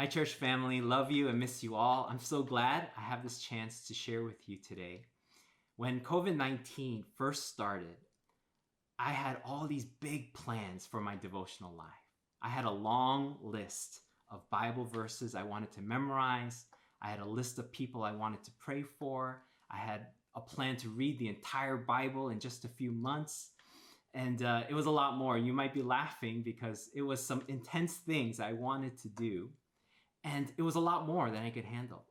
Hi, church family. Love you and miss you all. I'm so glad I have this chance to share with you today. When COVID-19 first started, I had all these big plans for my devotional life. I had a long list of Bible verses I wanted to memorize. I had a list of people I wanted to pray for. I had a plan to read the entire Bible in just a few months. And it was a lot more. You might be laughing because it was some intense things I wanted to do. And it was a lot more than I could handle.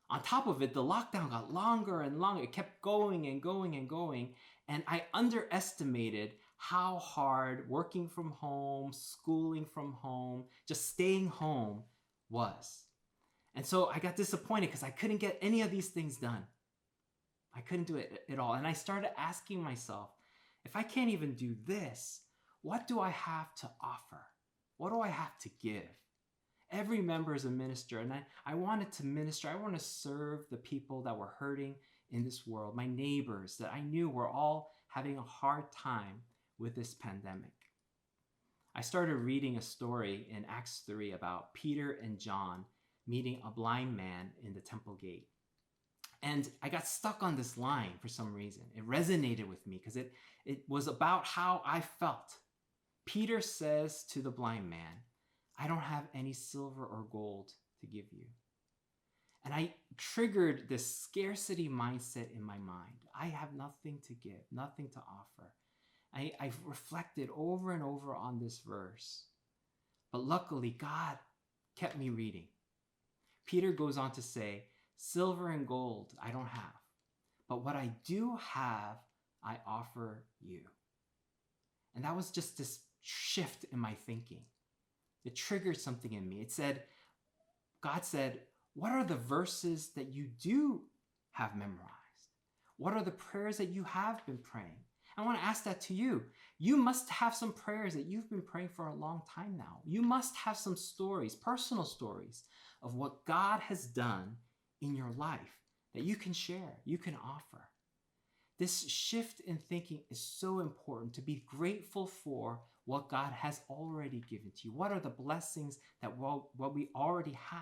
On top of it, the lockdown got longer and longer. It kept going and going and going. And I underestimated how hard working from home, schooling from home, just staying home was. And so I got disappointed because I couldn't get any of these things done. I couldn't do it at all. And I started asking myself, if I can't even do this, what do I have to offer? What do I have to give? Every member is a minister, and I wanted to minister. I want to serve the people that were hurting in this world, my neighbors that I knew were all having a hard time with this pandemic. I started reading a story in Acts 3 about Peter and John meeting a blind man in the temple gate. And I got stuck on this line for some reason. It resonated with me because it was about how I felt. Peter says to the blind man, I don't have any silver or gold to give you. And I triggered this scarcity mindset in my mind. I have nothing to give, nothing to offer. I've reflected over and over on this verse. But luckily, God kept me reading. Peter goes on to say, silver and gold I don't have, but what I do have, I offer you. And that was just this shift in my thinking. It triggered something in me. God said, what are the verses that you do have memorized? What are the prayers that you have been praying? I want to ask that to you. You must have some prayers that you've been praying for a long time now. You must have some stories, personal stories of what God has done in your life that you can share, you can offer. This shift in thinking is so important, to be grateful for what God has already given to you. What are the blessings that what we already have?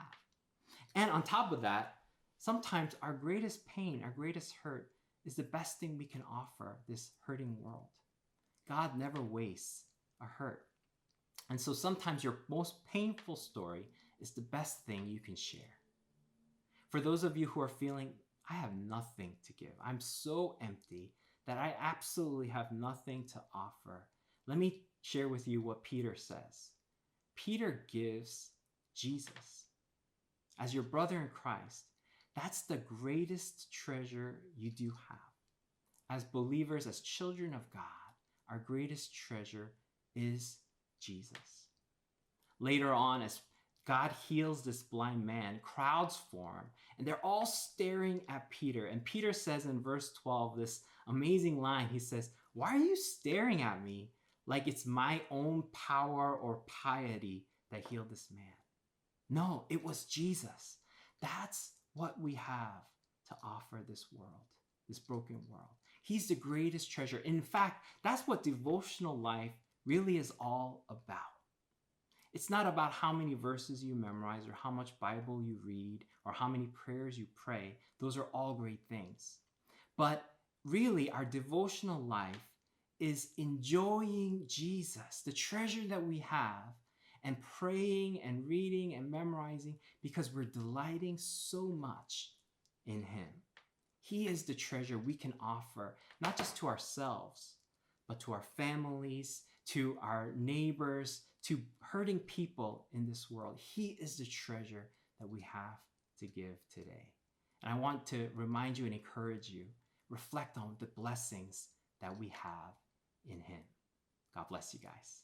And on top of that, sometimes our greatest pain, our greatest hurt is the best thing we can offer this hurting world. God never wastes a hurt. And so sometimes your most painful story is the best thing you can share. For those of you who are feeling, I have nothing to give, I'm so empty that I absolutely have nothing to offer, let me share with you what Peter says. Peter gives Jesus. As your brother in Christ, that's the greatest treasure you do have. As believers, as children of God, our greatest treasure is Jesus. Later on, as God heals this blind man, crowds form, and they're all staring at Peter. And Peter says in verse 12, this amazing line, he says, why are you staring at me like it's my own power or piety that healed this man? No, it was Jesus. That's what we have to offer this world, this broken world. He's the greatest treasure. In fact, that's what devotional life really is all about. It's not about how many verses you memorize or how much Bible you read or how many prayers you pray. Those are all great things. But really, our devotional life is enjoying Jesus, the treasure that we have, and praying and reading and memorizing because we're delighting so much in Him. He is the treasure we can offer, not just to ourselves, but to our families, to our neighbors, to hurting people in this world. He is the treasure that we have to give today. And I want to remind you and encourage you, reflect on the blessings that we have in Him. God bless you guys.